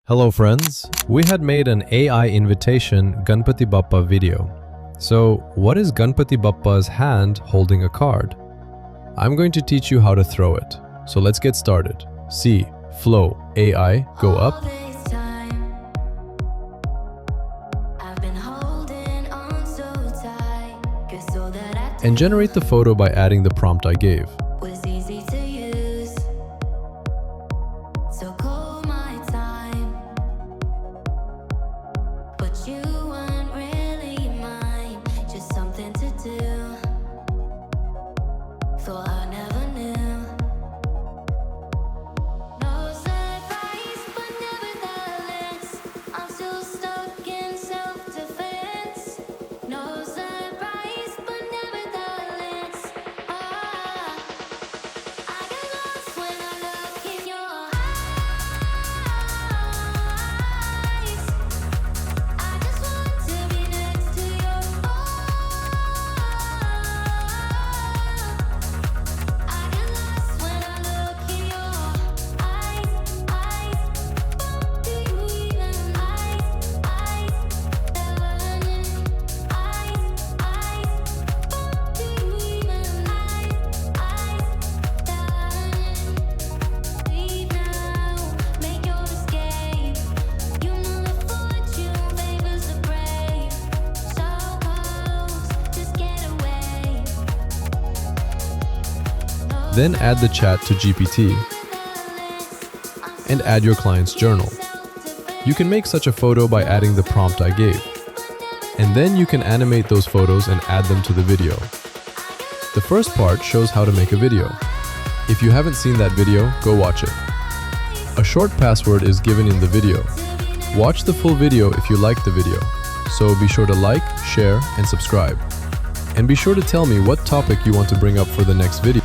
Hello friends, we had made an AI invitation Ganpati Bappa video. So what is Ganpati Bappa's hand holding a card? I'm going to teach you how to throw it. So let's get started. C, flow, AI, go up. And generate the photo by adding the prompt I gave. Then add the chat to GPT and add your client's journal. You can make such a photo by adding the prompt I gave. And then you can animate those photos and add them to the video. The first part shows how to make a video. If you haven't seen that video, go watch it. A short password is given in the video. Watch the full video if you like the video. So be sure to like, share, and subscribe. And be sure to tell me what topic you want to bring up for the next video.